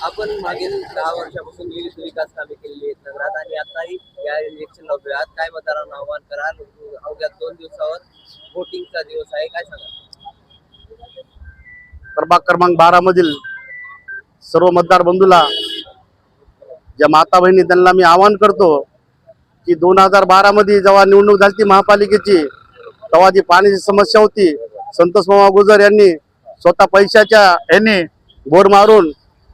आपण मागील 10 वर्षापासून विविध विकास कामे केलेली आहेत नगरात आणि आताही या इलेक्शनला उभे आहात. काय मतदारांना आव्हान कराल? अवघ्या 2 दिवसावर वोटिंगचा दिवस आहे, काय सांगा? प्रभाग क्रमांक 12 मधील सर्व मतदार बंधूला, ज्या माता बहिणी, त्यांना मी आवाहन करतो की 2012 मध्ये जेव्हा निवडणूक झाली महापालिकेची, तेव्हा जी पाण्याची समस्या होती, संतोष मामा गुजर यांनी स्वतः पैशाच्या यांनी बोर मारून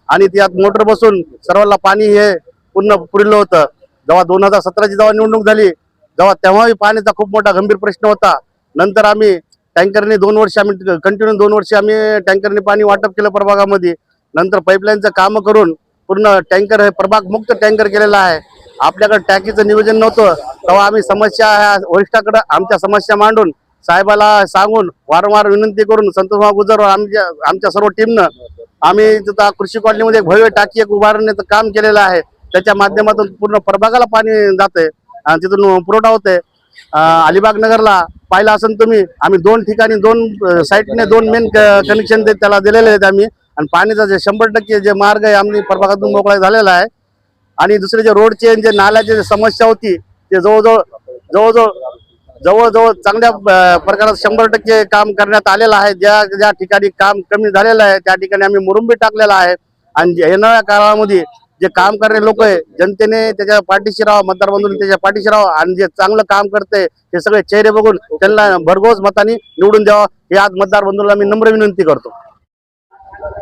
आणि त्यात मोटर बसून सर्वांना पाणी हे पूर्ण पुरलं होतं. जेव्हा 2017ची जेव्हा निवडणूक झाली, तेव्हाही पाण्याचा खूप मोठा गंभीर प्रश्न होता. नंतर आम्ही टँकरने 2 वर्ष आम्ही कंटिन्यू 2 वर्ष आम्ही टँकरने पाणी वाटप केलं प्रभागामध्ये. नंतर पाईपलाईनचं काम करून पूर्ण टँकर हे प्रभाग मुक्त टँकर केलेला आहे. आपल्याकडे टाकीचं नियोजन नव्हतं, तेव्हा आम्ही समस्या ह्या वरिष्ठाकडे आमच्या समस्या मांडून साहेबाला सांगून वारंवार विनंती करून संतोष गुजर आमच्या सर्व टीमनं आम्ही तिथं कृषी कॉलनीमध्ये भव्य टाकी एक उभारण्याचं काम केलेलं आहे. त्याच्या माध्यमातून पूर्ण प्रभागाला पाणी जाते आणि तिथून पुरवठा होते. अलिबाग नगरला पाहिलं असेल तुम्ही, आम्ही 2 ठिकाणी 2 साईडने 2 मेन कनेक्शन त्याला दिलेले आहेत आम्ही. आणि पाणीचा जे 100% जे मार्ग आहे आम्ही प्रभागातून मोकळा झालेला आहे. आणि दुसरे जे रोडचे जे नाल्याची समस्या होती, ते जवळजवळ चांगल्या प्रकारात 100% काम करण्यात आलेलं आहे. ज्या ठिकाणी काम कमी झालेलं आहे त्या ठिकाणी आम्ही मुरुंबी टाकलेला आहे. आणि येणाऱ्या काळामध्ये जे काम करणारे लोक आहे, जनतेने त्याच्या पाठीशी राहावं, मतदार बंधूंनी त्याच्या पाठीशी राहावं आणि जे चांगलं काम करते ते सगळे चेहरे बघून त्यांना भरघोस मताने निवडून द्यावं, हे आज मतदार बंधूंना मी नम्र विनंती करतो.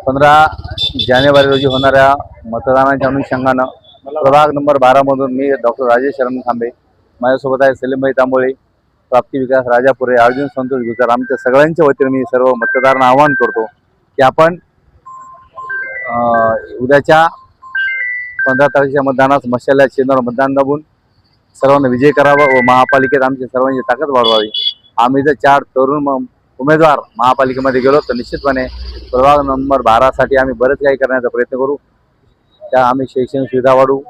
15 जानेवारी रोजी होणाऱ्या मतदानाच्या अनुषंगानं प्रभाग नंबर 12 मधून मी डॉक्टर राजेश शरण थांबे, माझ्यासोबत आहे सलीमभाई तांबोळे, प्राप्ती विकास राजापुरे, अर्जुन संतोष गुजर. आमच्या सगळ्यांच्या वतीने मी सर्व मतदारांना आवाहन करतो की आपण उद्याच्या 15 तारखेच्या मतदानात मशाल्या चिन्हावर मतदान दाबून सर्वांना विजय करावा व महापालिकेत आमच्या सर्वांची ताकद वाढवावी. आम्ही जर 4 तरुण उमेदवार महापालिकेमध्ये गेलो तर निश्चितपणे प्रभाग नंबर 12 साठी आम्ही बरेच काही करण्याचा प्रयत्न करू. त्या आम्ही शैक्षणिक सुविधा वाढवू,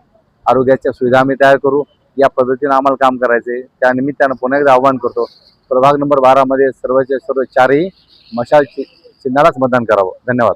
आरोग्याच्या सुविधा आम्ही तयार करू. या पद्धतीने आम्हाला काम करायचे. त्या निमित्तानं पुन्हा एकदा आवाहन करतो, प्रभाग नंबर 12 मध्ये सर्वच्या सर्व 4ही मशाल चिन्हालाच मतदान करावं. धन्यवाद.